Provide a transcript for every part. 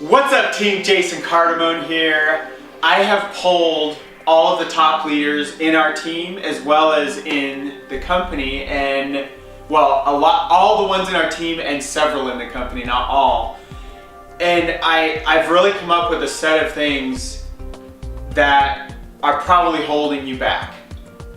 What's up, team? Jason Cardamone here. I have polled all of the top leaders in our team as well as in the company, and well, all the ones in our team and several in the company, not all. And I've really come up with a set of things that are probably holding you back.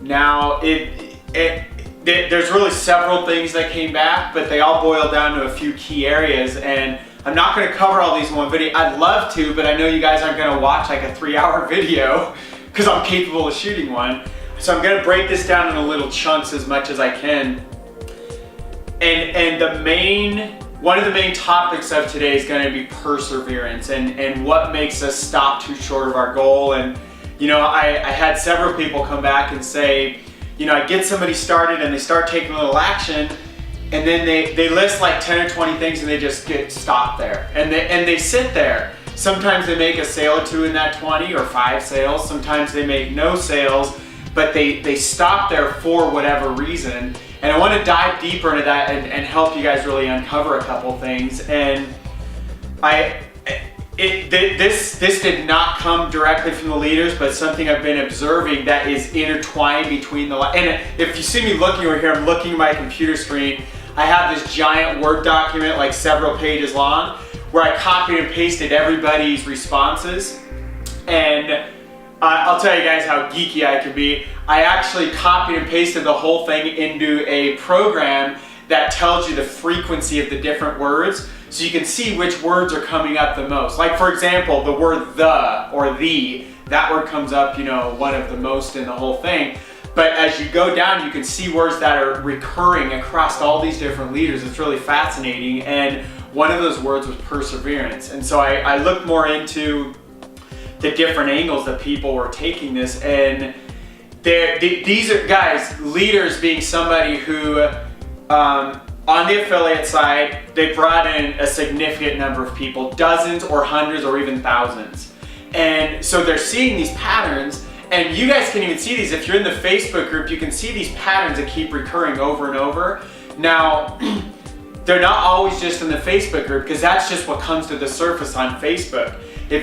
Now, there's really several things that came back, but they all boil down to a few key areas, and I'm not going to cover all these in one video. I'd love to, but I know you guys aren't going to watch like a 3-hour video because I'm capable of shooting one. So I'm going to break this down in little chunks as much as I can. And one of the main topics of today is going to be perseverance and what makes us stop too short of our goal. And you know, I had several people come back and say, you know, I get somebody started and they start taking a little action, and then they list like 10 or 20 things and they just get stopped there. And they sit there. Sometimes they make a sale or two in that 20 or 5 sales. Sometimes they make no sales, but they stop there for whatever reason. And I want to dive deeper into that and help you guys really uncover a couple things. And this did not come directly from the leaders, but something I've been observing that is intertwined between the and if you see me looking over here, I'm looking at my computer screen. I have this giant Word document, like several pages long, where I copied and pasted everybody's responses. And I'll tell you guys how geeky I could be. I actually copied and pasted the whole thing into a program that tells you the frequency of the different words, so you can see which words are coming up the most. Like for example, the word the or the, that word comes up, you know, one of the most in the whole thing. But as you go down, you can see words that are recurring across all these different leaders. It's really fascinating. And one of those words was perseverance. And so I looked more into the different angles that people were taking this. And these are, guys, leaders being somebody who, on the affiliate side, they brought in a significant number of people, dozens or hundreds or even thousands. And so they're seeing these patterns. And you guys can even see these. If you're in the Facebook group, you can see these patterns that keep recurring over and over. Now, they're not always just in the Facebook group, because that's just what comes to the surface on Facebook.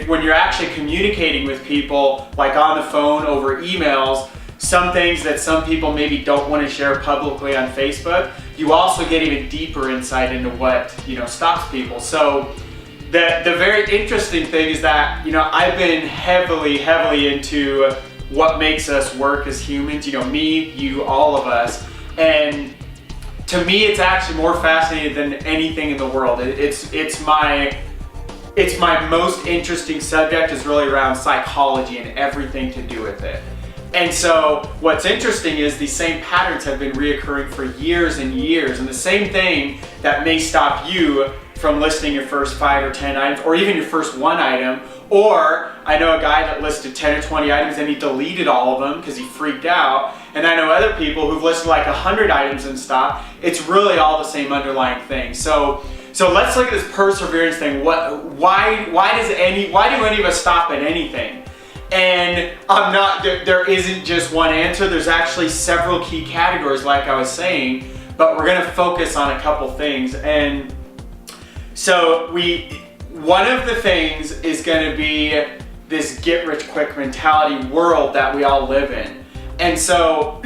When you're actually communicating with people, like on the phone, over emails, some things that some people maybe don't want to share publicly on Facebook, you also get even deeper insight into what, you know, stops people. So the very interesting thing is that, you know, I've been heavily into what makes us work as humans, you know, me, you, all of us. And to me, it's actually more fascinating than anything in the world. It's my most interesting subject is really around psychology and everything to do with it. And so what's interesting is these same patterns have been reoccurring for years and years. And the same thing that may stop you from listing your first 5 or 10 items, or even your first 1 item, or I know a guy that listed 10 or 20 items and he deleted all of them because he freaked out. And I know other people who've listed like 100 items and stopped. It's really all the same underlying thing. So let's look at this perseverance thing. Why do any of us stop at anything? And there isn't just one answer. There's actually several key categories, like I was saying, but we're gonna focus on a couple things. And so one of the things is gonna be this get-rich-quick mentality world that we all live in. And so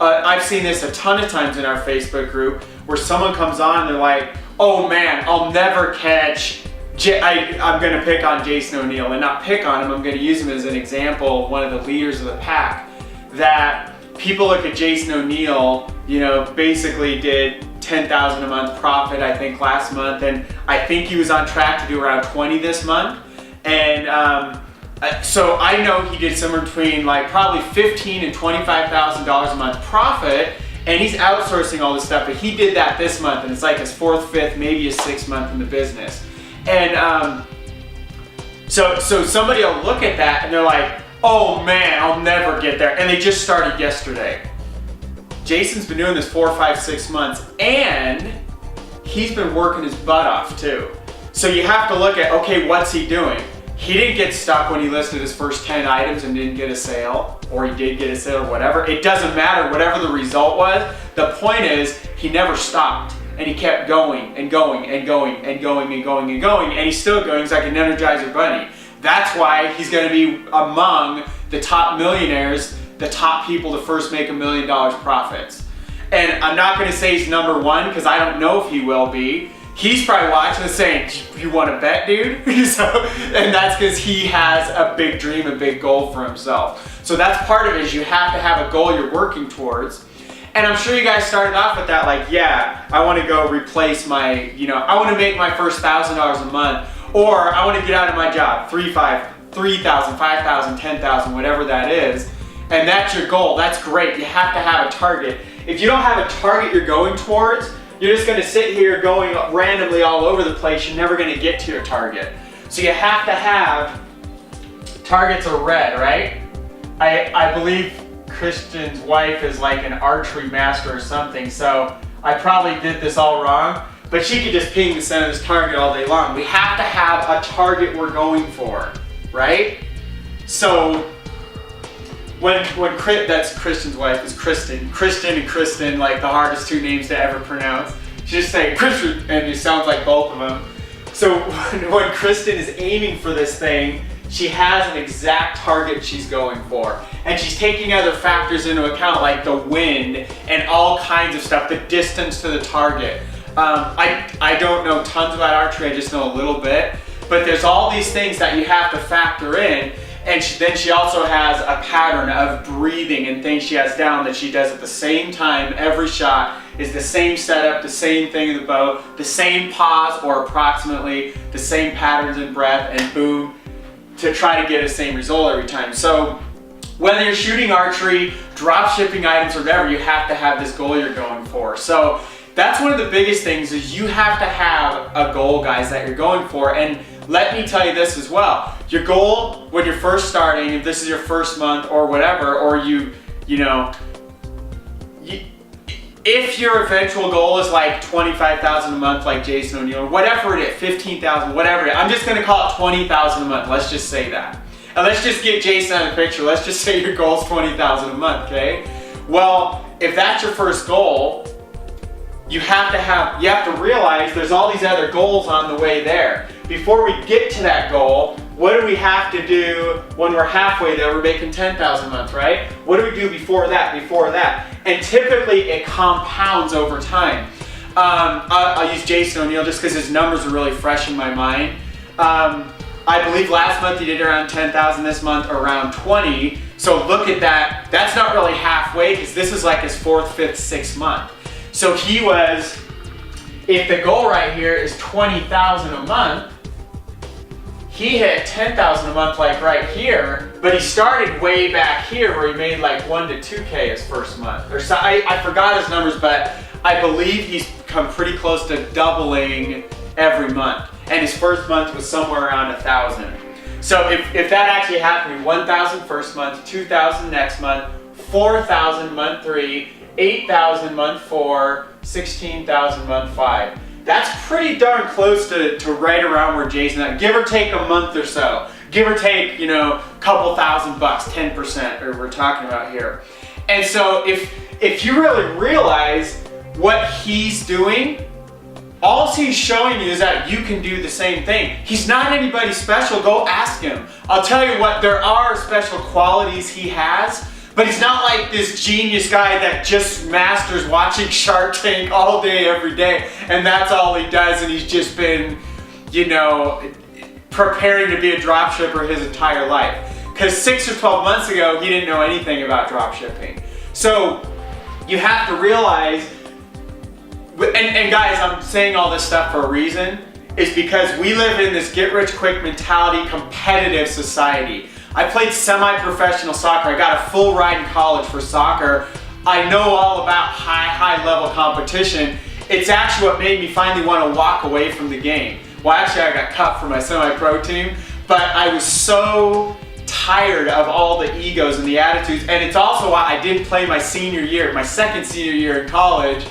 I've seen this a ton of times in our Facebook group where someone comes on and they're like, oh man, I'll never catch, I'm going to pick on Jason O'Neill, and not pick on him, I'm going to use him as an example of one of the leaders of the pack, that people look at Jason O'Neill, you know, basically did $10,000 a month profit, I think, last month, and I think he was on track to do around 20 this month. And so I know he did somewhere between like probably $15,000 and $25,000 a month profit, and he's outsourcing all this stuff, but he did that this month, and it's like his 4th, 5th, maybe his 6th month in the business. And so somebody will look at that and they're like, oh man, I'll never get there. And they just started yesterday. Jason's been doing this 4, 5, 6 months, and he's been working his butt off too. So you have to look at, okay, what's he doing? He didn't get stuck when he listed his first 10 items and didn't get a sale, or he did get a sale or whatever. It doesn't matter, whatever the result was. The point is, he never stopped. And he kept going and going and going and going and going and going, and he's still going. He's like an Energizer bunny. That's why he's going to be among the top millionaires, the top people to first make $1 million profits. And I'm not going to say he's number one because I don't know if he will be. He's probably watching and saying, "You want to bet, dude?" And that's because he has a big dream, a big goal for himself. So that's part of it, is you have to have a goal you're working towards. And I'm sure you guys started off with that, like, yeah, I want to go replace my, I want to make my first $1,000 a month, or I want to get out of my job, 3,000, 5,000, 10,000, whatever that is. And that's your goal. That's great. You have to have a target. If you don't have a target you're going towards, you're just going to sit here going randomly all over the place. You're never going to get to your target. So you have to have, targets are red, right? I believe Christian's wife is like an archery master or something, so I probably did this all wrong, but she could just ping the center of this target all day long. We have to have a target we're going for, right? So when that's Christian's wife is Kristen and Kristen, like the hardest two names to ever pronounce. She just say Christian, and it sounds like both of them. So when Kristen is aiming for this thing, she has an exact target she's going for. And she's taking other factors into account, like the wind and all kinds of stuff, the distance to the target. I don't know tons about archery, I just know a little bit. But there's all these things that you have to factor in. And then she also has a pattern of breathing and things she has down that she does at the same time. Every shot is the same setup, the same thing in the bow, the same pause or approximately the same patterns in breath, and boom, to try to get the same result every time. So whether you're shooting archery, drop shipping items, or whatever, you have to have this goal you're going for. So that's one of the biggest things, is you have to have a goal, guys, that you're going for. And let me tell you this as well. Your goal when you're first starting, if this is your first month or whatever, or if your eventual goal is like 25,000 a month like Jason O'Neill, or whatever it is, 15,000, whatever it is, I'm just gonna call it 20,000 a month, let's just say that. And let's just get Jason on the picture, let's just say your goal is 20,000 a month, okay? Well, if that's your first goal, you have to realize there's all these other goals on the way there. Before we get to that goal, what do we have to do when we're halfway there? We're making 10,000 a month, right? What do we do before that, And typically it compounds over time. I'll use Jason O'Neill just because his numbers are really fresh in my mind. I believe last month he did around 10,000, this month around 20. So look at that. That's not really halfway, because this is like his 4th, 5th, 6th month. So he was, if the goal right here is 20,000 a month, he hit 10,000 a month like right here, but he started way back here where he made like 1 to 2K his first month. Or so, I forgot his numbers, but I believe he's come pretty close to doubling every month. And his first month was somewhere around 1,000. So if that actually happened, 1,000 first month, 2,000 next month, 4,000 month 3, 8,000 month 4, 16,000 month 5. That's pretty darn close to right around where Jason at, give or take a month or so. Give or take, couple $1,000 bucks, 10%, or we're talking about here. And so if you really realize what he's doing, all he's showing you is that you can do the same thing. He's not anybody special, go ask him. I'll tell you what, there are special qualities he has, but he's not like this genius guy that just masters watching Shark Tank all day, every day, and that's all he does, and he's just been, preparing to be a drop shipper his entire life. Because 6 or 12 months ago, he didn't know anything about drop shipping. So you have to realize, and guys, I'm saying all this stuff for a reason, is because we live in this get-rich-quick mentality, competitive society. I played semi-professional soccer. I got a full ride in college for soccer. I know all about high level competition. It's actually what made me finally want to walk away from the game. Well, actually I got cut for my semi-pro team, but I was so tired of all the egos and the attitudes, and it's also why I didn't play my senior year, my second senior year in college,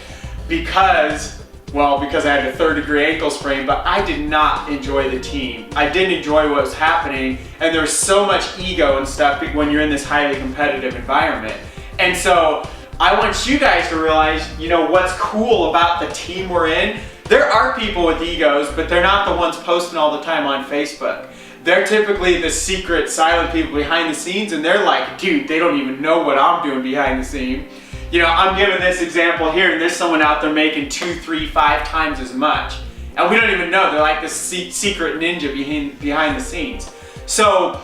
because I had a 3rd-degree ankle sprain, but I did not enjoy the team. I didn't enjoy what was happening, and there was so much ego and stuff when you're in this highly competitive environment. And so I want you guys to realize, you know, what's cool about the team we're in. There are people with egos, but they're not the ones posting all the time on Facebook. They're typically the secret, silent people behind the scenes, and they're like, dude, they don't even know what I'm doing behind the scene. You know, I'm giving this example here, and there's someone out there making 2, 3, 5 times as much. And we don't even know. They're like this secret ninja behind the scenes. So,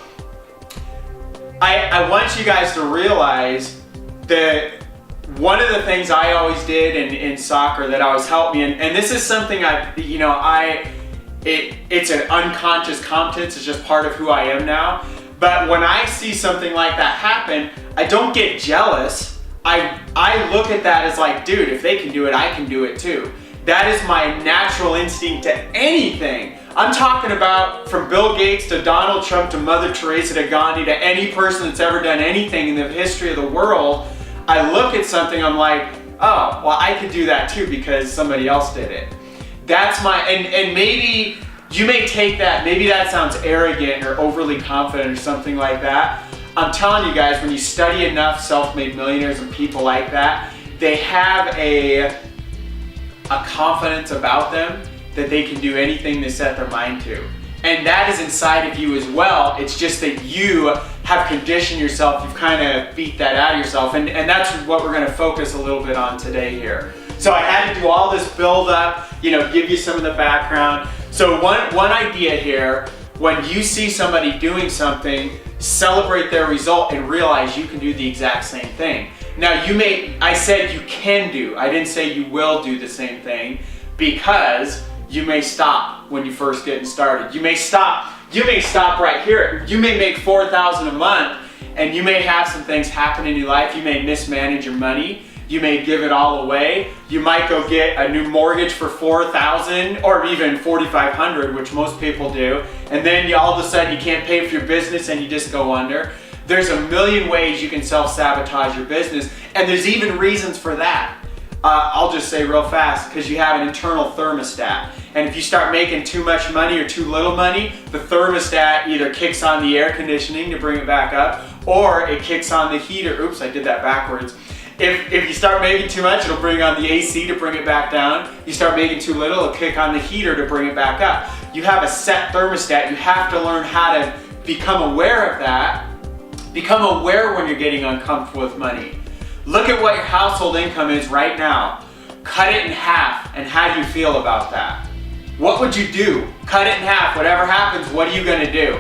I want you guys to realize that one of the things I always did in soccer that always helped me, and this is something it's an unconscious competence, it's just part of who I am now. But when I see something like that happen, I don't get jealous. I look at that as like, dude, if they can do it, I can do it too. That is my natural instinct to anything. I'm talking about from Bill Gates to Donald Trump to Mother Teresa to Gandhi to any person that's ever done anything in the history of the world. I look at something, I'm like, oh, well, I could do that too because somebody else did it. That's and maybe you may take that, maybe that sounds arrogant or overly confident or something like that. I'm telling you guys, when you study enough self-made millionaires and people like that, they have a confidence about them that they can do anything they set their mind to. And that is inside of you as well. It's just that you have conditioned yourself, you've kind of beat that out of yourself. And that's what we're gonna focus a little bit on today here. So I had to do all this build up, you know, give you some of the background. So one idea here, when you see somebody doing something, celebrate their result and realize you can do the exact same thing. Now I said you can do, I didn't say you will do the same thing, because you may stop when you first getting started. You may stop right here. You may make $4,000 a month and you may have some things happen in your life. You may mismanage your money. You may give it all away. You might go get a new mortgage for $4,000 or even $4,500, which most people do. And then all of a sudden you can't pay for your business and you just go under. There's a million ways you can self-sabotage your business, and there's even reasons for that. I'll just say real fast, because you have an internal thermostat. And if you start making too much money or too little money, the thermostat either kicks on the air conditioning to bring it back up, or it kicks on the heater. Oops, I did that backwards. If you start making too much, it'll bring on the AC to bring it back down. You start making too little, it'll kick on the heater to bring it back up. You have a set thermostat. You have to learn how to become aware of that. Become aware when you're getting uncomfortable with money. Look at what your household income is right now. Cut it in half, and how do you feel about that? What would you do? Cut it in half. Whatever happens, what are you gonna do?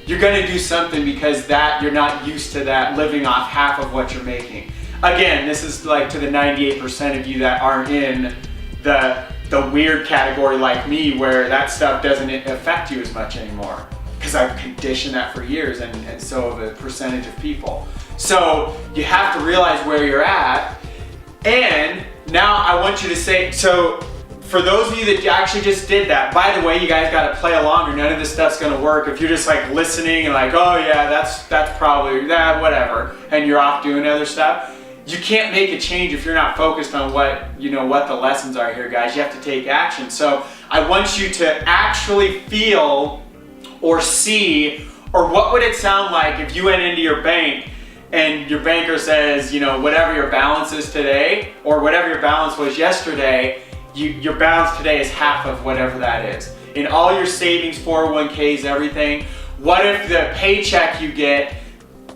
You're gonna do something, because you're not used to that, living off half of what you're making. Again, this is like to the 98% of you that aren't in the weird category like me, where that stuff doesn't affect you as much anymore. Because I've conditioned that for years, and so have a percentage of people. So you have to realize where you're at, and now I want you to say, so for those of you that actually just did that, by the way, you guys got to play along, or none of this stuff's going to work. If you're just like listening and like, oh yeah, that's probably that, whatever, and you're off doing other stuff, you can't make a change if you're not focused on what the lessons are here, guys. You have to take action. So I want you to actually feel or see, or what would it sound like if you went into your bank and your banker says, whatever your balance is today, or whatever your balance was yesterday, your balance today is half of whatever that is. In all your savings, 401ks, everything, what if the paycheck you get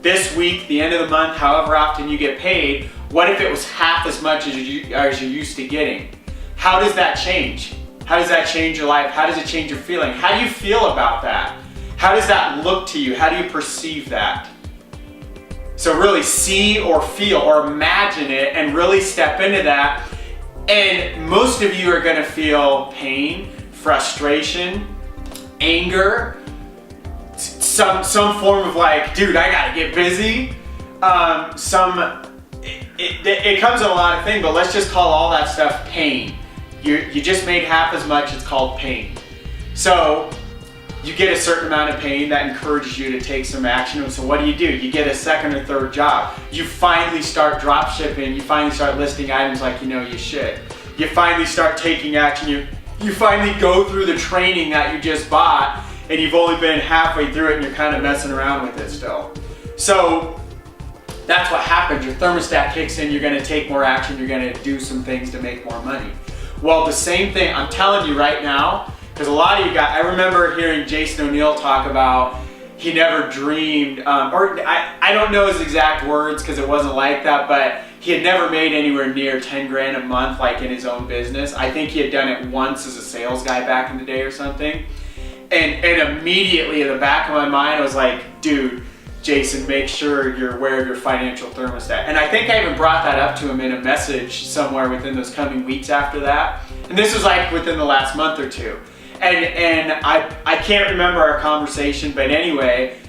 this week, the end of the month, however often you get paid, what if it was half as much as you're used to getting? How does that change? How does that change your life? How does it change your feeling? How do you feel about that? How does that look to you? How do you perceive that? So really see or feel or imagine it and really step into that. And most of you are gonna feel pain, frustration, anger, some form of like, dude, I gotta get busy. It comes in a lot of things, but let's just call all that stuff pain. You just made half as much, it's called pain. So you get a certain amount of pain that encourages you to take some action. So what do? You get a second or third job. You finally start drop shipping. You finally start listing items like you should. You finally start taking action. You finally go through the training that you just bought, and you've only been halfway through it and you're kind of messing around with it still. So that's what happens. Your thermostat kicks in, you're gonna take more action, you're gonna do some things to make more money. Well, the same thing, I'm telling you right now, because a lot of you guys, I remember hearing Jason O'Neill talk about he never dreamed, or I don't know his exact words because it wasn't like that, but he had never made anywhere near 10 grand a month like in his own business. I think he had done it once as a sales guy back in the day or something. And immediately in the back of my mind, I was like, dude, Jason, make sure you're aware of your financial thermostat. And I think I even brought that up to him in a message somewhere within those coming weeks after that. And this was like within the last month or two. And I can't remember our conversation, but anyway,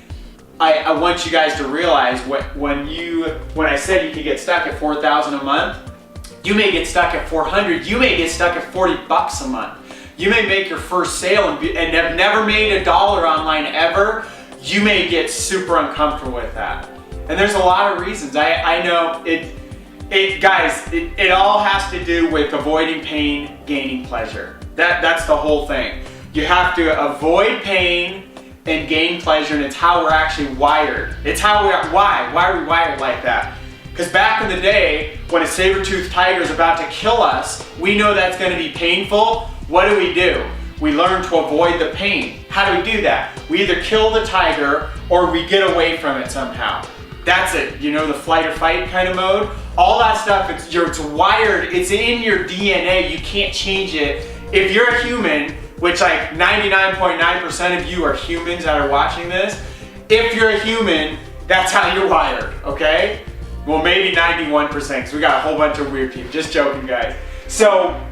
I want you guys to realize when I said you could get stuck at 4,000 a month, you may get stuck at 400, you may get stuck at 40 bucks a month. You may make your first sale and have never made $1 online ever. You may get super uncomfortable with that. And there's a lot of reasons. I know guys, it all has to do with avoiding pain, gaining pleasure. That's the whole thing. You have to avoid pain and gain pleasure, and it's how we're actually wired. It's how why are we wired like that? Because back in the day, when a saber-toothed tiger is about to kill us, we know that's going to be painful. What do? We learn to avoid the pain. How do we do that? We either kill the tiger or we get away from it somehow. That's it, you know, the flight or fight kind of mode. All that stuff, it's wired, it's in your DNA, you can't change it. If you're a human, which like 99.9% of you are humans that are watching this, if you're a human, that's how you're wired, okay? Well, maybe 91%, because we got a whole bunch of weird people. Just joking, guys. So,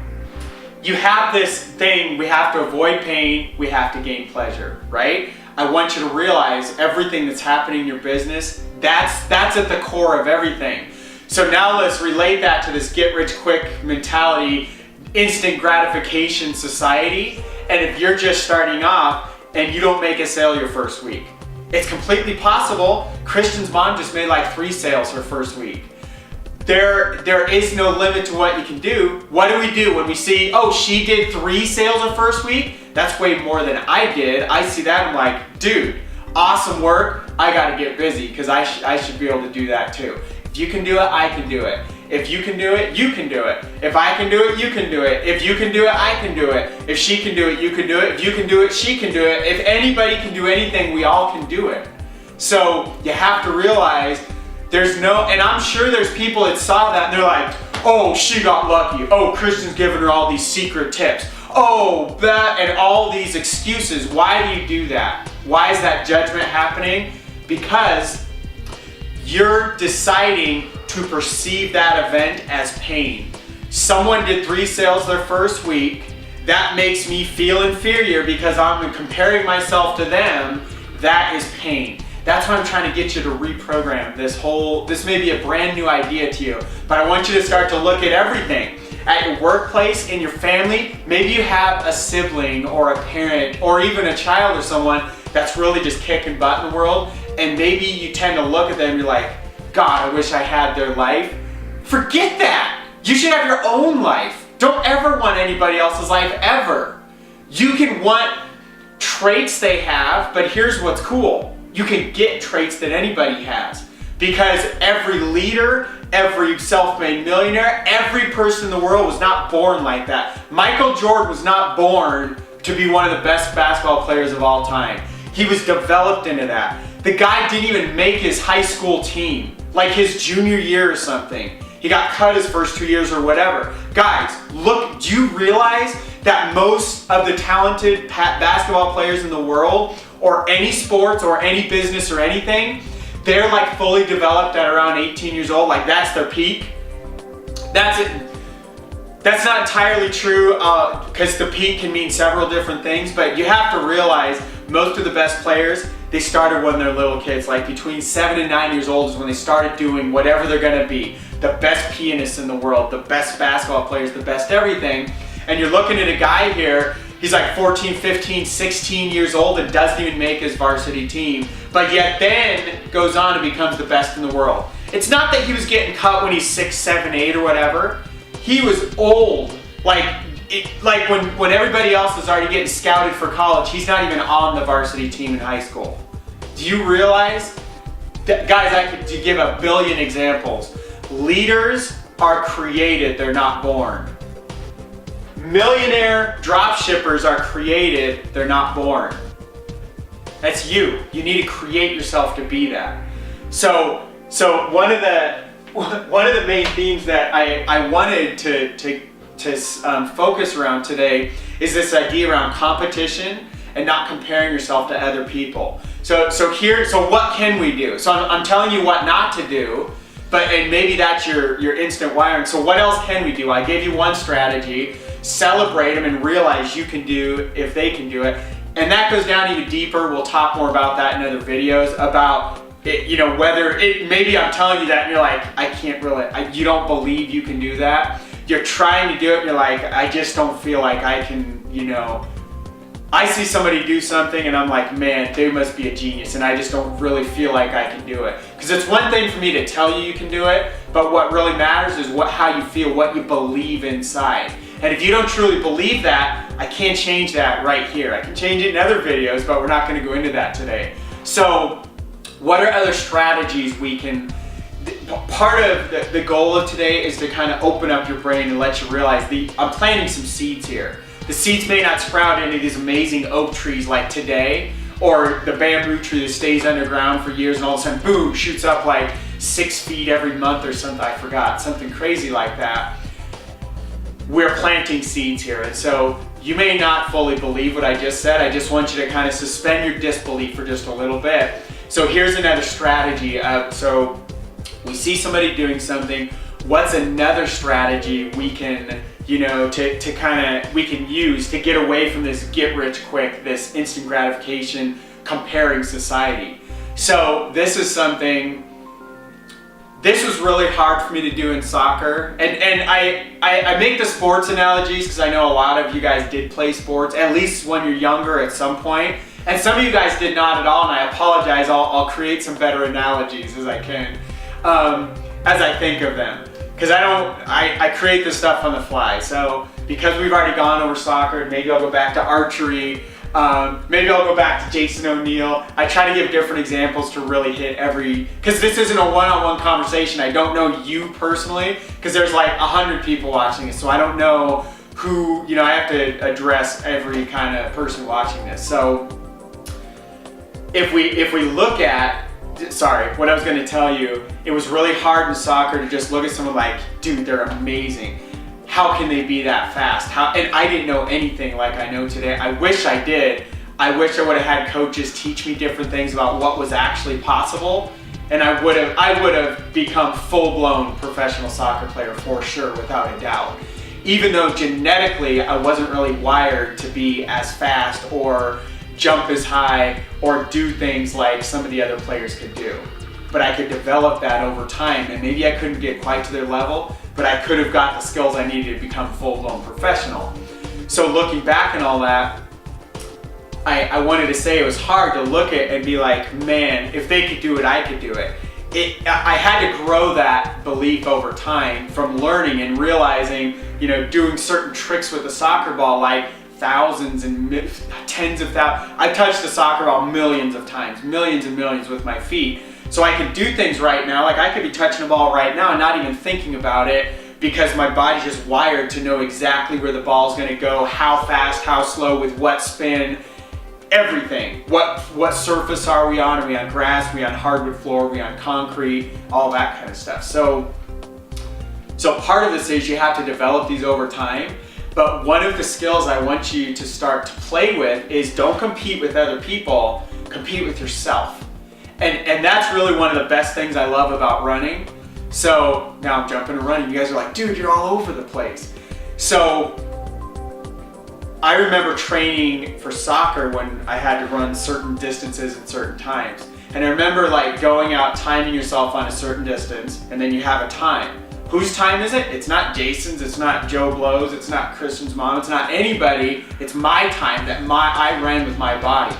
you have this thing, we have to avoid pain, we have to gain pleasure, right? I want you to realize everything that's happening in your business, that's at the core of everything. So now let's relate that to this get-rich-quick mentality, instant gratification society. And if you're just starting off and you don't make a sale your first week, it's completely possible. Christian's mom just made like 3 sales her first week. There is no limit to what you can do. What do when we see, oh, she did 3 sales her first week? That's way more than I did. I see that, I'm like, dude, awesome work. I gotta get busy because I should be able to do that too. If you can do it, I can do it. If you can do it, you can do it. If I can do it, you can do it. If you can do it, I can do it. If she can do it, you can do it. If you can do it, she can do it. If anybody can do anything, we all can do it. So you have to realize and I'm sure there's people that saw that and they're like, oh, she got lucky. Oh, Christian's giving her all these secret tips. Oh, that, and all these excuses. Why do you do that? Why is that judgment happening? Because you're deciding to perceive that event as pain. Someone did 3 sales their first week. That makes me feel inferior because I'm comparing myself to them. That is pain. That's why I'm trying to get you to reprogram this may be a brand new idea to you, but I want you to start to look at everything. At your workplace, in your family, maybe you have a sibling or a parent or even a child or someone that's really just kicking butt in the world, and maybe you tend to look at them and you're like, God, I wish I had their life. Forget that. You should have your own life. Don't ever want anybody else's life, ever. You can want traits they have, but here's what's cool. You can get traits that anybody has, because every leader, every self-made millionaire, every person in the world was not born like that. Michael Jordan was not born to be one of the best basketball players of all time. He was developed into that. The guy didn't even make his high school team, like his junior year or something. He got cut his first 2 years or whatever. Guys, look, do you realize that most of the talented basketball players in the world, or any sports or any business or anything, they're like fully developed at around 18 years old, like that's their peak? That's it. That's not entirely true because the peak can mean several different things, but you have to realize most of the best players, they started when they're little kids, like between 7 and 9 years old is when they started doing whatever they're gonna be. The best pianists in the world, the best basketball players, the best everything. And you're looking at a guy here, he's like 14, 15, 16 years old and doesn't even make his varsity team, but yet then goes on and becomes the best in the world. It's not that he was getting cut when he's 6, 7, 8 or whatever. He was old. Like when everybody else is already getting scouted for college, he's not even on the varsity team in high school. Do you realize Guys, I could give a billion examples. Leaders are created, they're not born. Millionaire drop shippers are created, they're not born. That's you. You need to create yourself to be that. So one of the main themes that I wanted to focus around today is this idea around competition and not comparing yourself to other people. So what can we do? So I'm telling you what not to do, and maybe that's your instant wiring. So what else can we do? I gave you one strategy. Celebrate them and realize you can do if they can do it. And that goes down even deeper. We'll talk more about that in other videos about it, maybe I'm telling you that and you're like, I can't really, you don't believe you can do that. You're trying to do it and you're like, I just don't feel like I can, I see somebody do something and I'm like, man, they must be a genius, and I just don't really feel like I can do it. Because it's one thing for me to tell you can do it, but what really matters is how you feel, what you believe inside. And if you don't truly believe that, I can't change that right here. I can change it in other videos, but we're not going to go into that today. So what are other strategies we can, part of the goal of today is to kind of open up your brain and let you realize I'm planting some seeds here. The seeds may not sprout into these amazing oak trees like today, or the bamboo tree that stays underground for years and all of a sudden, boom, shoots up like 6 feet every month or something. I forgot, something crazy like that. We're planting seeds here, and so you may not fully believe what I just said. I just want you to kind of suspend your disbelief for just a little bit. So here's another strategy. So we see somebody doing something. What's another strategy we can, we can use to get away from this get rich quick, this instant gratification comparing society? So this is something. This was really hard for me to do in soccer, and I make the sports analogies because I know a lot of you guys did play sports, at least when you're younger at some point, and some of you guys did not at all, and I apologize. I'll create some better analogies as I can, as I think of them, because I create this stuff on the fly. So because we've already gone over soccer, maybe I'll go back to archery. Maybe I'll go back to Jason O'Neill. I try to give different examples to really hit because this isn't a one-on-one conversation. I don't know you personally, because there's like 100 people watching this, so I don't know who, I have to address every kind of person watching this. So if we look at, what I was going to tell you, it was really hard in soccer to just look at someone like, dude, they're amazing. How can they be that fast? And I didn't know anything like I know today. I wish I did. I wish I would have had coaches teach me different things about what was actually possible, and I would have become full-blown professional soccer player for sure, without a doubt. Even though genetically I wasn't really wired to be as fast or jump as high or do things like some of the other players could do. But I could develop that over time, and maybe I couldn't get quite to their level, but I could have got the skills I needed to become full-blown professional. So looking back and all that, I wanted to say it was hard to look at and be like, man, if they could do it, I could do it. I had to grow that belief over time from learning and realizing, doing certain tricks with the soccer ball, like thousands and tens of thousands. I touched the soccer ball millions of times, millions and millions with my feet. So I could do things right now, like I could be touching a ball right now and not even thinking about it, because my body's just wired to know exactly where the ball's gonna go, how fast, how slow, with what spin, everything. What surface are we on? Are we on grass? Are we on hardwood floor? Are we on concrete? All that kind of stuff. So part of this is you have to develop these over time, but one of the skills I want you to start to play with is don't compete with other people, compete with yourself. And that's really one of the best things I love about running. So now I'm jumping to running. You guys are like, dude, you're all over the place. So I remember training for soccer when I had to run certain distances at certain times. And I remember like going out, timing yourself on a certain distance, and then you have a time. Whose time is it? It's not Jason's, it's not Joe Blow's, it's not Christian's mom, it's not anybody. It's my time that I ran with my body.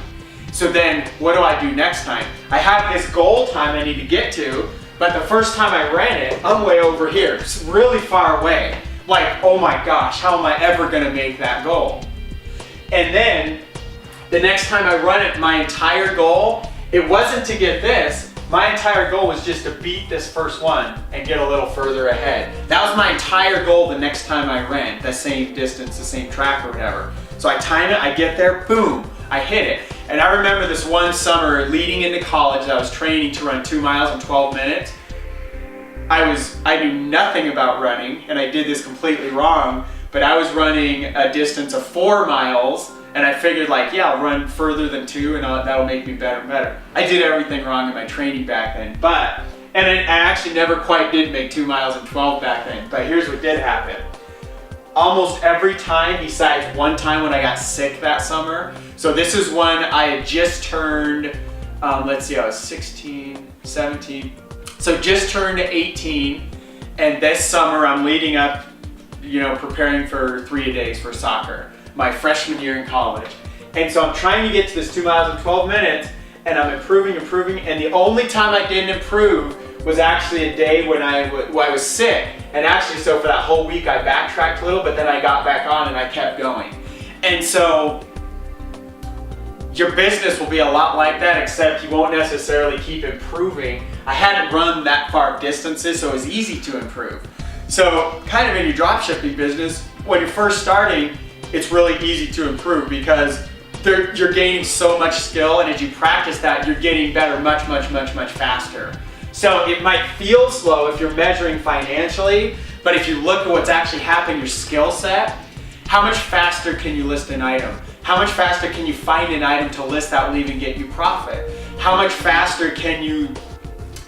So then what do I do next time? I have this goal time I need to get to, but the first time I ran it, I'm way over here, it's really far away. Like, oh my gosh, how am I ever gonna make that goal? And then the next time I run it, my entire goal, it wasn't to get this, My entire goal was just to beat this first one and get a little further ahead. That was my entire goal the next time I ran, the same distance, the same track or whatever. So I time it, I get there, boom, I hit it. And I remember this one summer leading into college, I was training to run 2 miles in 12 minutes. I knew nothing about running, and I did this completely wrong, but I was running a distance of 4 miles, and I figured like, yeah, I'll run further than 2 and that'll make me better and better. I did everything wrong in my training back then, and I actually never quite did make 2 miles in 12 back then, but here's what did happen. Almost every time, besides one time when I got sick that summer, so this is when I had just turned, let's see, I was 16, 17, so just turned 18, and this summer I'm leading up, preparing for 3-a-days for soccer, my freshman year in college. And so I'm trying to get to this 2 miles in 12 minutes, and I'm improving, and the only time I didn't improve was actually a day when I was sick. And actually, so for that whole week I backtracked a little, but then I got back on and I kept going. And so your business will be a lot like that, except you won't necessarily keep improving. I hadn't run that far distances, so it was easy to improve. So kind of in your dropshipping business, when you're first starting, it's really easy to improve because you're gaining so much skill, and as you practice that, you're getting better much faster. So it might feel slow if you're measuring financially, but if you look at what's actually happening, your skill set, how much faster can you list an item? How much faster can you find an item to list that will even get you profit? How much faster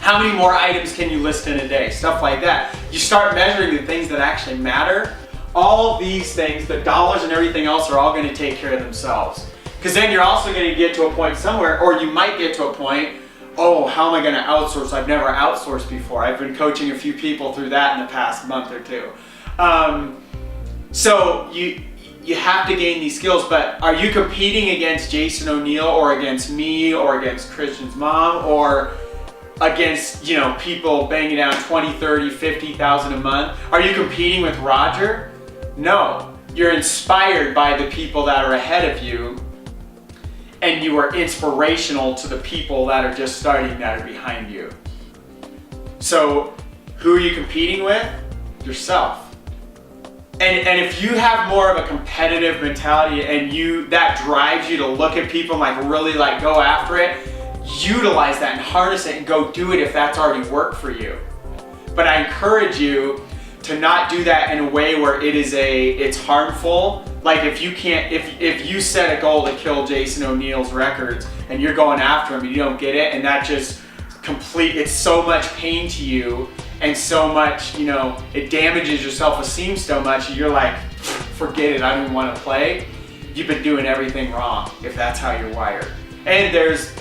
how many more items can you list in a day? Stuff like that. You start measuring the things that actually matter. All these things, the dollars and everything else, are all going to take care of themselves. Because then you're also going to get to a point somewhere, or you might get to a point, oh, how am I going to outsource? I've never outsourced before. I've been coaching a few people through that in the past month or two. So you have to gain these skills, but are you competing against Jason O'Neill or against me or against Christian's mom or against, people banging down 20, 30, 50,000 a month? Are you competing with Roger? No. You're inspired by the people that are ahead of you, and you are inspirational to the people that are just starting, that are behind you. So who are you competing with? Yourself. And if you have more of a competitive mentality and that drives you to look at people and really go after it, utilize that and harness it and go do it if that's already worked for you. But I encourage you to not do that in a way where it's harmful. Like if you set a goal to kill Jason O'Neill's records and you're going after him and you don't get it, and that just it's so much pain to you and so much, it damages your self-esteem so much, and you're like, forget it, I don't even want to play. You've been doing everything wrong if that's how you're wired. And there's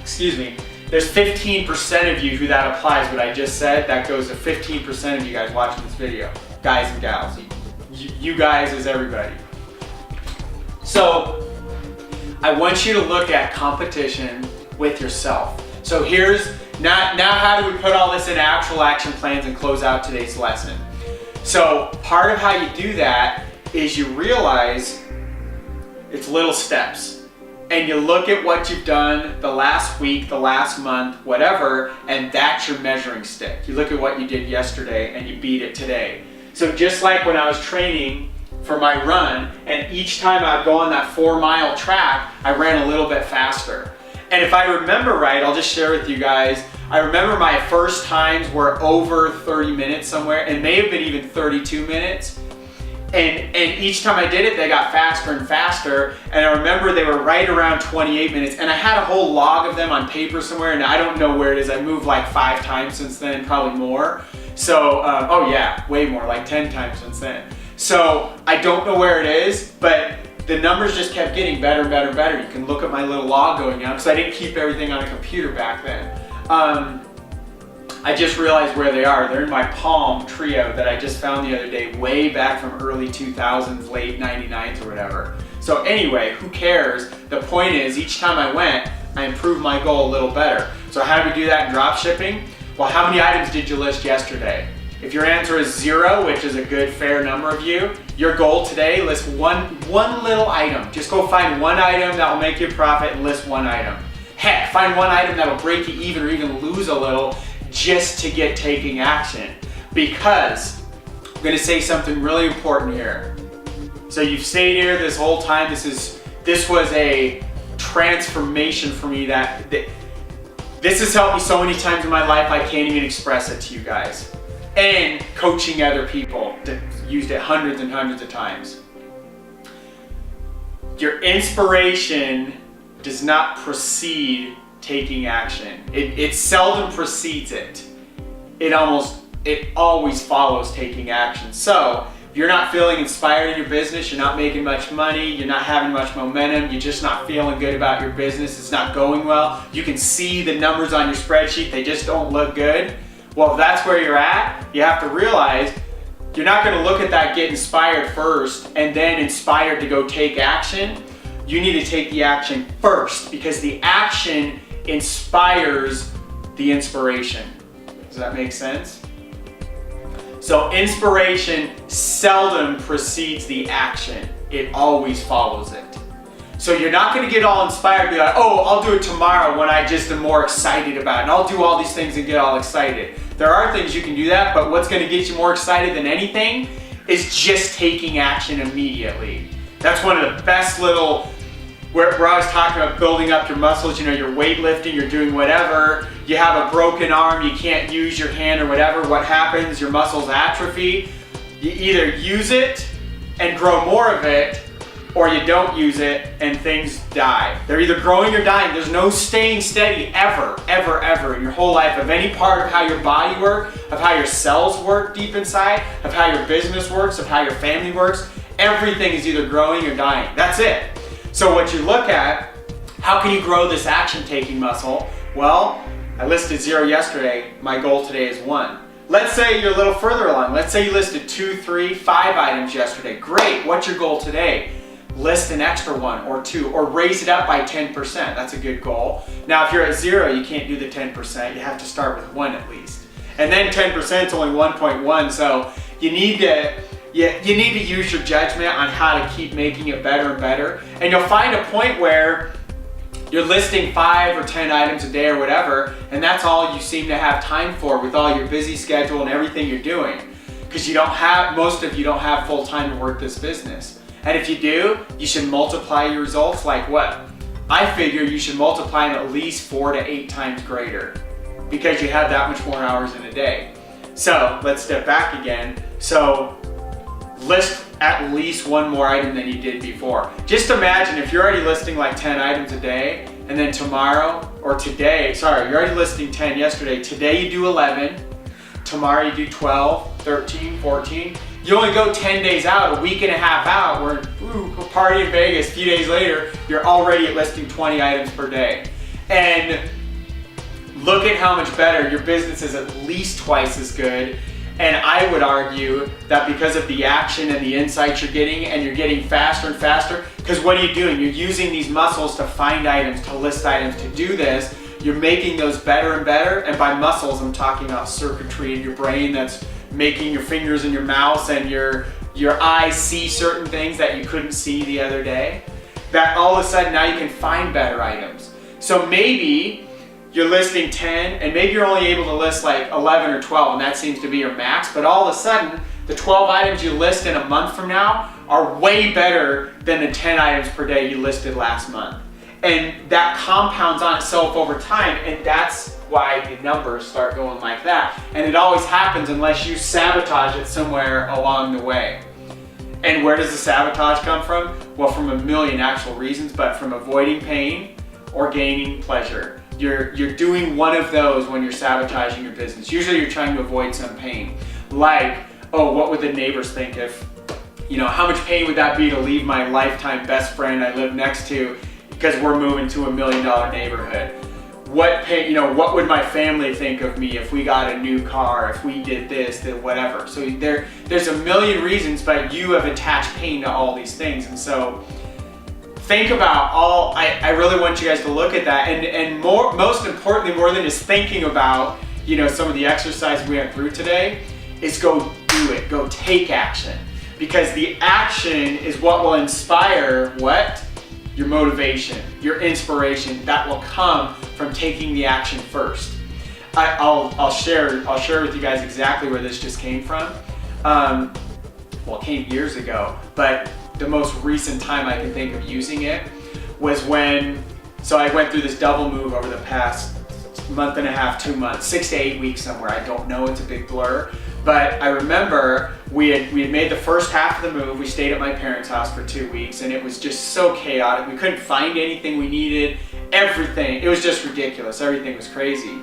15% of you who that applies, what I just said, that goes to 15% of you guys watching this video. Guys and gals. You guys is everybody. So I want you to look at competition with yourself. So here's, now how do we put all this into actual action plans and close out today's lesson? So part of how you do that is you realize it's little steps. And you look at what you've done the last week, the last month, whatever, and that's your measuring stick. You look at what you did yesterday and you beat it today. So just like when I was training for my run, and each time I'd go on that 4-mile track, I ran a little bit faster. And if I remember right, I'll just share with you guys, I remember my first times were over 30 minutes somewhere, and may have been even 32 minutes. And each time I did it, they got faster and faster. And I remember they were right around 28 minutes. And I had a whole log of them on paper somewhere, and I don't know where it is. I moved like 5 times since then, probably more. So, oh yeah, way more, like 10 times since then. So I don't know where it is, but the numbers just kept getting better and better and better. You can look at my little log going down, because I didn't keep everything on a computer back then. I just realized where they are. They're in my Palm Trio that I just found the other day, way back from early 2000s, late 99s or whatever. So anyway, who cares? The point is, each time I went, I improved my goal a little better. So how do we do that in drop shipping? Well, how many items did you list yesterday? If your answer is 0, which is a good, fair number of you, your goal today, list one little item. Just go find one item that will make you a profit and list one item. Heck, find one item that'll break you even or even lose a little just to get taking action. Because I'm gonna say something really important here. So you've stayed here this whole time. This was a transformation for me that this has helped me so many times in my life I can't even express it to you guys. And coaching other people that used it hundreds and hundreds of times. Your inspiration does not precede taking action. It seldom precedes it. It always follows taking action. So if you're not feeling inspired in your business, you're not making much money, you're not having much momentum, you're just not feeling good about your business, it's not going well, you can see the numbers on your spreadsheet, they just don't look good. Well, if that's where you're at, you have to realize you're not gonna look at that, get inspired first, and then inspired to go take action. You need to take the action first, because the action inspires the inspiration. Does that make sense? So inspiration seldom precedes the action. It always follows it. So you're not gonna get all inspired and be like, oh, I'll do it tomorrow when I just am more excited about it, and I'll do all these things and get all excited. There are things you can do that, but what's gonna get you more excited than anything is just taking action immediately. That's one of the best little, where I was talking about building up your muscles, you know, you're weightlifting, you're doing whatever, you have a broken arm, you can't use your hand or whatever, what happens? Your muscles atrophy. You either use it and grow more of it, or you don't use it and things die. They're either growing or dying. There's no staying steady ever, ever, ever in your whole life of any part of how your body works, of how your cells work deep inside, of how your business works, of how your family works. Everything is either growing or dying. That's it. So what you look at, how can you grow this action-taking muscle? Well, I listed 0 yesterday. My goal today is 1. Let's say you're a little further along. Let's say you listed 2, 3, 5 items yesterday. Great. What's your goal today? List an extra 1 or 2, or raise it up by 10%. That's a good goal. Now, if you're at 0, you can't do the 10%. You have to start with 1 at least. And then 10% is only 1.1. So you need to use your judgment on how to keep making it better and better. And you'll find a point where you're listing 5 or 10 items a day or whatever, and that's all you seem to have time for with all your busy schedule and everything you're doing. Because most of you don't have full time to work this business. And if you do, you should multiply your results like what? I figure you should multiply them at least 4 to 8 times greater, because you have that much more hours in a day. So let's step back again. So list at least 1 more item than you did before. Just imagine if you're already listing like 10 items a day, and then tomorrow, or today, sorry, you're already listing 10 yesterday. Today you do 11, tomorrow you do 12, 13, 14. You only go 10 days out, a week and a half out, we're party in Vegas, a few days later, you're already at listing 20 items per day. And look at how much better your business is, at least twice as good. And I would argue that because of the action and the insights you're getting, and you're getting faster and faster, because what are you doing? You're using these muscles to find items, to list items, to do this. You're making those better and better. And by muscles, I'm talking about circuitry in your brain that's making your fingers in your mouth and your eyes see certain things that you couldn't see the other day. That all of a sudden now you can find better items. So maybe you're listing 10, and maybe you're only able to list like 11 or 12, and that seems to be your max, but all of a sudden, the 12 items you list in a month from now are way better than the 10 items per day you listed last month. And that compounds on itself over time, and that's why the numbers start going like that. And it always happens unless you sabotage it somewhere along the way. And where does the sabotage come from? Well, from a million actual reasons, but from avoiding pain or gaining pleasure. You're doing one of those when you're sabotaging your business. Usually you're trying to avoid some pain. Like, oh, what would the neighbors think if, how much pain would that be to leave my lifetime best friend I live next to because we're moving to $1 million neighborhood? What pain, what would my family think of me if we got a new car, if we did this, that whatever. So there's a million reasons, but you have attached pain to all these things. And so think about I really want you guys to look at that, and most importantly, more than just thinking about, some of the exercise we went through today, is go do it, go take action. Because the action is what will inspire what? your motivation, your inspiration, that will come from taking the action first. I'll share with you guys exactly where this just came from. Well, it came years ago, but the most recent time I can think of using it was when, so I went through this double move over the past month and a half, 2 months, 6 to 8 weeks somewhere. I don't know, it's a big blur. But I remember we had made the first half of the move. We stayed at my parents' house for 2 weeks, and it was just so chaotic. We couldn't find anything we needed, everything. It was just ridiculous. Everything was crazy.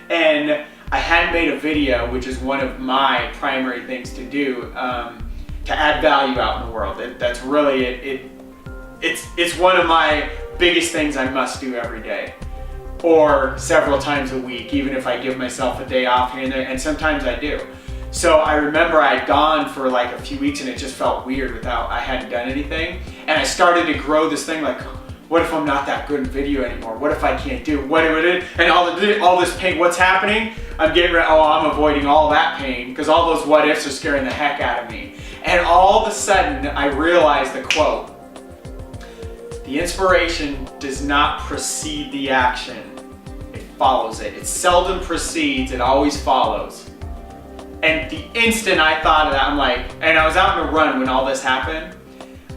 And I hadn't made a video, which is one of my primary things to do, to add value out in the world. That's really it's one of my biggest things I must do every day, or several times a week, even if I give myself a day off here and there, and sometimes I do. So I remember I had gone for like a few weeks and it just felt weird I hadn't done anything. And I started to grow this thing like, what if I'm not that good in video anymore? What if I can't do what it is? And all this pain, what's happening? I'm avoiding all that pain because all those what ifs are scaring the heck out of me. And all of a sudden I realized the quote, the inspiration does not precede the action, it follows it. It seldom precedes, it always follows. And the instant I thought of that, I'm like, and I was out on a run when all this happened,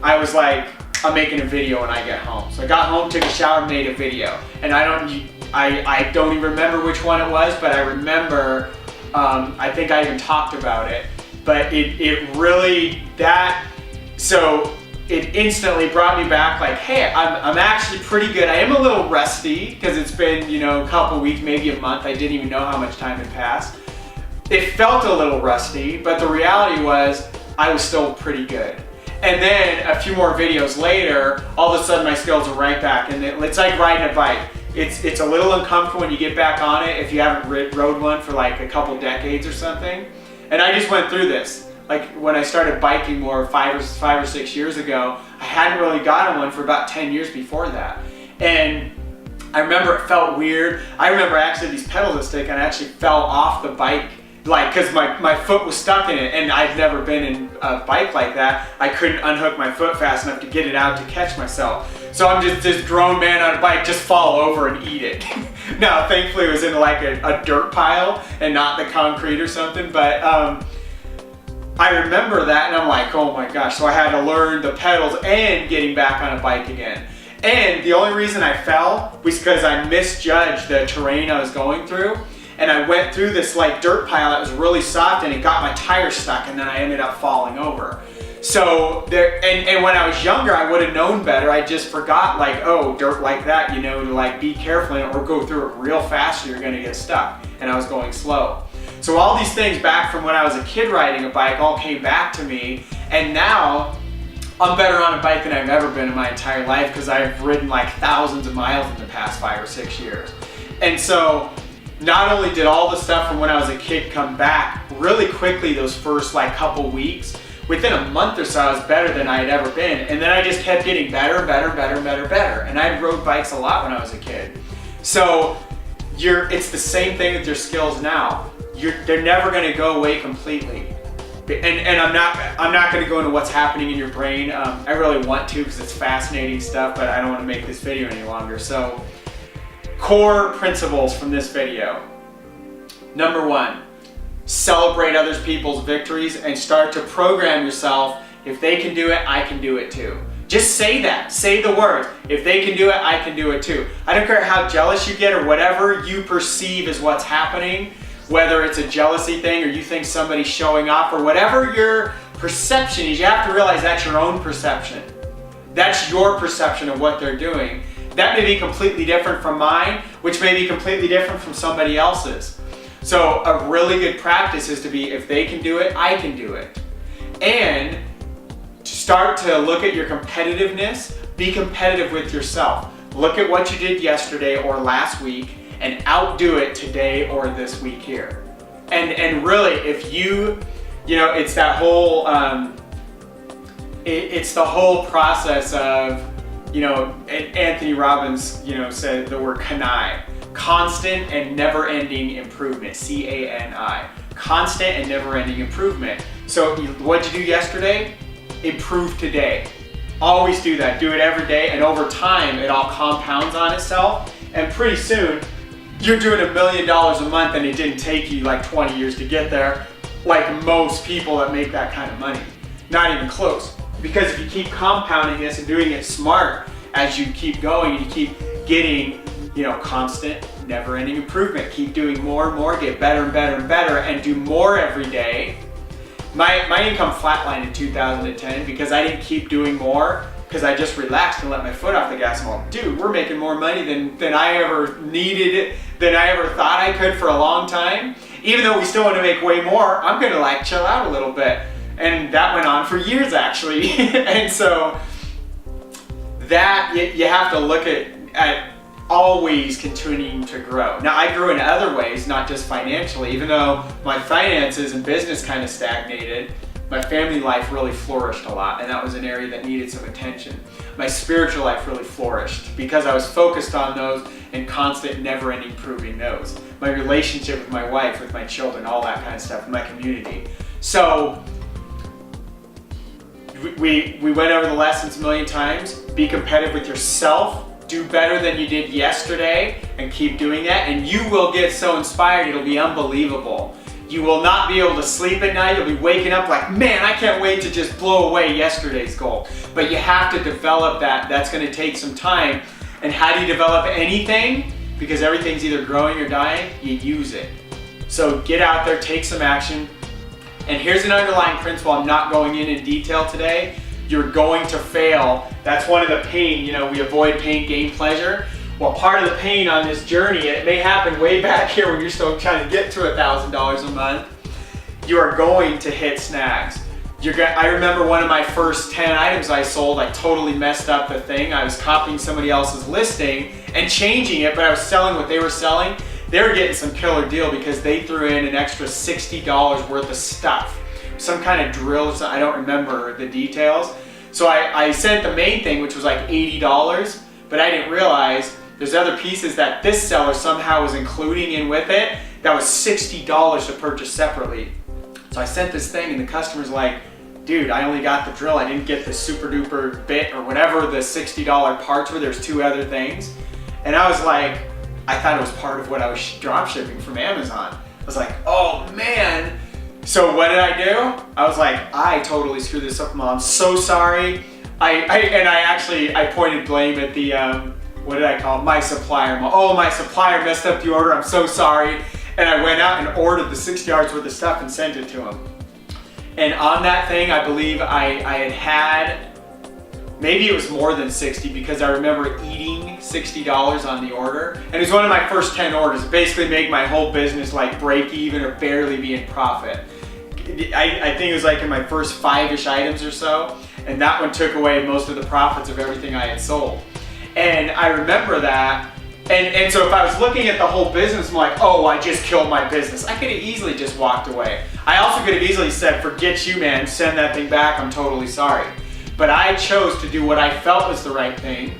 I was like, I'm making a video when I get home. So I got home, took a shower, made a video. And I don't even remember which one it was, but I remember, I think I even talked about it. But it really, so it instantly brought me back like, hey, I'm actually pretty good. I am a little rusty because it's been, a couple weeks, maybe a month. I didn't even know how much time had passed. It felt a little rusty, but the reality was I was still pretty good. And then a few more videos later, all of a sudden my skills are right back. And it's like riding a bike. It's a little uncomfortable when you get back on it if you haven't rode one for like a couple decades or something. And I just went through this. Like when I started biking more 5 or 6 years ago, I hadn't really gotten one for about 10 years before that. And I remember it felt weird. I remember actually these pedals that stick and I actually fell off the bike. Like, cause my foot was stuck in it and I'd never been in a bike like that. I couldn't unhook my foot fast enough to get it out to catch myself. So I'm just this grown man on a bike, just fall over and eat it. Now, thankfully it was in like a dirt pile and not the concrete or something, but I remember that and I'm like, oh my gosh. So I had to learn the pedals and getting back on a bike again. And the only reason I fell was because I misjudged the terrain I was going through. And I went through this like dirt pile that was really soft and it got my tire stuck and then I ended up falling over. So and when I was younger, I would have known better. I just forgot like, oh, dirt like that, to like be careful or go through it real fast or you're gonna get stuck. And I was going slow. So all these things back from when I was a kid riding a bike all came back to me. And now I'm better on a bike than I've ever been in my entire life because I've ridden like thousands of miles in the past 5 or 6 years. And so not only did all the stuff from when I was a kid come back really quickly those first like couple weeks, within a month or so I was better than I had ever been. And then I just kept getting better. And I rode bikes a lot when I was a kid. So it's the same thing with your skills now. They're never gonna go away completely. And I'm not gonna go into what's happening in your brain. I really want to because it's fascinating stuff, but I don't wanna make this video any longer. So, core principles from this video. Number 1, celebrate other people's victories and start to program yourself. If they can do it, I can do it too. Just say that. Say the words. If they can do it, I can do it too. I don't care how jealous you get or whatever you perceive as what's happening, whether it's a jealousy thing or you think somebody's showing off or whatever your perception is, you have to realize that's your own perception. That's your perception of what they're doing. That may be completely different from mine, which may be completely different from somebody else's. So a really good practice is to be, if they can do it, I can do it. And start to look at your competitiveness. Be competitive with yourself. Look at what you did yesterday or last week and outdo it today or this week here. And really, if it's that whole, it's the whole process of, Anthony Robbins, said the word CANI, constant and never-ending improvement, C-A-N-I, constant and never-ending improvement. So what'd you do yesterday? Improve today. Always do that. Do it every day, and over time, it all compounds on itself. And pretty soon, you're doing $1 million a month, and it didn't take you like 20 years to get there, like most people that make that kind of money. Not even close. Because if you keep compounding this and doing it smart as you keep going, and you keep getting, constant, never-ending improvement. Keep doing more and more, get better and better and better, and do more every day. My income flatlined in 2010 because I didn't keep doing more, because I just relaxed and let my foot off the gas. I'm like, dude, we're making more money than I ever needed, than I ever thought I could for a long time. Even though we still want to make way more, I'm gonna like chill out a little bit. And that went on for years actually. And so that, you have to look at always continuing to grow. Now I grew in other ways, not just financially. Even though my finances and business kind of stagnated, my family life really flourished a lot, and that was an area that needed some attention. My spiritual life really flourished because I was focused on those and constant, never-ending improving those. My relationship with my wife, with my children, all that kind of stuff, in my community. So we went over the lessons a million times. Be competitive with yourself. Do better than you did yesterday, and keep doing that, and you will get so inspired, it'll be unbelievable. You will not be able to sleep at night. You'll be waking up like, man, I can't wait to just blow away yesterday's goal. But you have to develop that. That's going to take some time. And how do you develop anything? Because everything's either growing or dying, you use it. So get out there, take some action. And here's an underlying principle. I'm not going in detail today. You're going to fail. That's one of the pain. We avoid pain, gain pleasure. Well, part of the pain on this journey, and it may happen way back here when you're still trying to get to $1,000 a month, you are going to hit snags. I remember one of my first 10 items I sold, I totally messed up the thing. I was copying somebody else's listing and changing it, but I was selling what they were selling. They were getting some killer deal because they threw in an extra $60 worth of stuff. Some kind of drill, I don't remember the details. So I sent the main thing, which was like $80, but I didn't realize there's other pieces that this seller somehow was including in with it that was $60 to purchase separately. So I sent this thing and the customer's like, dude, I only got the drill. I didn't get the super duper bit or whatever the $60 parts were. There's 2 other things. And I was like, I thought it was part of what I was drop shipping from Amazon. I was like, oh man. So what did I do? I was like, I totally screwed this up, Mom. I'm so sorry. I pointed blame at the, what did I call it? My supplier. Oh, my supplier messed up the order. I'm so sorry. And I went out and ordered the $60 worth of stuff and sent it to him. And on that thing, I believe I had, maybe it was more than 60 because I remember eating $60 on the order. And it was one of my first 10 orders. It basically made my whole business like break even or barely be in profit. I think it was like in my first 5-ish items or so. And that one took away most of the profits of everything I had sold. And I remember that. And so if I was looking at the whole business, I'm like, oh, I just killed my business. I could have easily just walked away. I also could have easily said, forget you, man, send that thing back, I'm totally sorry. But I chose to do what I felt was the right thing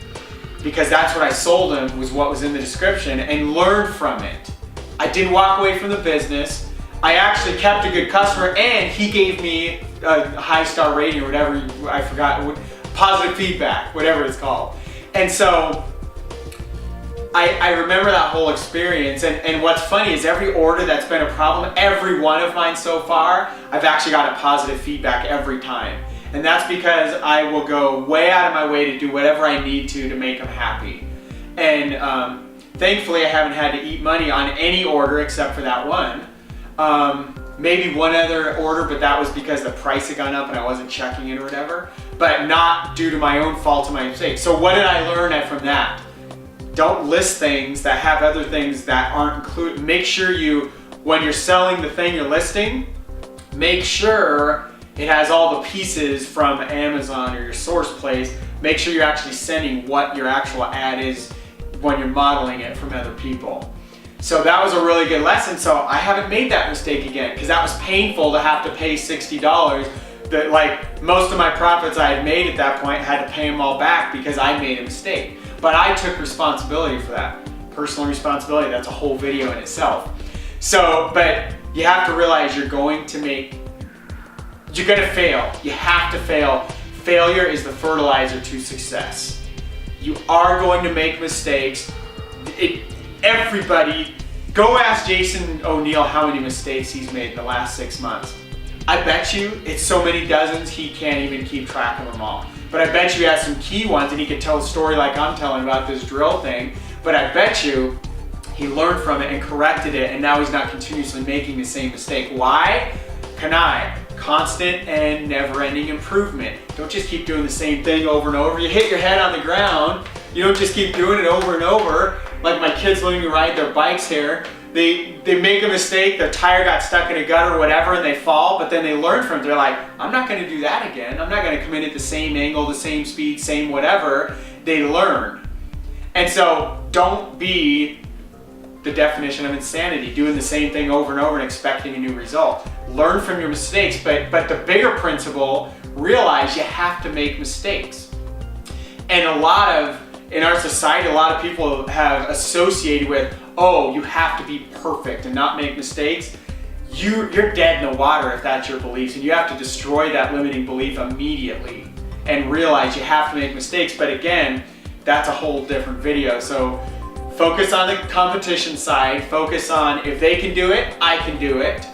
because that's what I sold him, was what was in the description, and learned from it. I didn't walk away from the business. I actually kept a good customer, and he gave me a high star rating or whatever, I forgot, positive feedback, whatever it's called. And so I remember that whole experience, and what's funny is every order that's been a problem, every one of mine so far, I've actually got a positive feedback every time. And that's because I will go way out of my way to do whatever I need to make them happy. And thankfully I haven't had to eat money on any order except for that one. Maybe one other order, but that was because the price had gone up and I wasn't checking it or whatever, but not due to my own fault or my mistake. So what did I learn from that? Don't list things that have other things that aren't included. Make sure when you're selling the thing you're listing, make sure it has all the pieces from Amazon or your source place. Make sure you're actually sending what your actual ad is when you're modeling it from other people. So that was a really good lesson. So I haven't made that mistake again because that was painful to have to pay $60. That, like, most of my profits I had made at that point, I had to pay them all back because I made a mistake. But I took responsibility for that. Personal responsibility, that's a whole video in itself. So, but you have to realize you're going to fail. You have to fail. failure is the fertilizer to success. You are going to make mistakes. Everybody, go ask Jason O'Neill how many mistakes he's made in the last 6 months. I bet you it's so many dozens he can't even keep track of them all. But I bet you he has some key ones, and he could tell a story like I'm telling about this drill thing. But I bet you he learned from it and corrected it, and now he's not continuously making the same mistake. Why? Kanai, constant and never-ending improvement. Don't just keep doing the same thing over and over. You hit your head on the ground. You don't just keep doing it over and over. Like my kids learning to ride their bikes here. They make a mistake, their tire got stuck in a gutter or whatever, and they fall, but then they learn from it. They're like, I'm not gonna do that again. I'm not gonna come in at the same angle, the same speed, same whatever. They learn. And so don't be the definition of insanity, doing the same thing over and over and expecting a new result. Learn from your mistakes, but the bigger principle, realize you have to make mistakes. And in our society, a lot of people have associated with, oh, you have to be perfect and not make mistakes. You're dead in the water if that's your beliefs, and you have to destroy that limiting belief immediately and realize you have to make mistakes. But again, that's a whole different video. So focus on the competition side, focus on if they can do it, I can do it.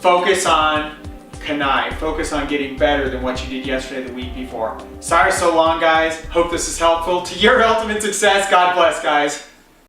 Focus on Kanai, focus on getting better than what you did yesterday, the week before. Sorry so long, guys. Hope this is helpful to your ultimate success. God bless, guys.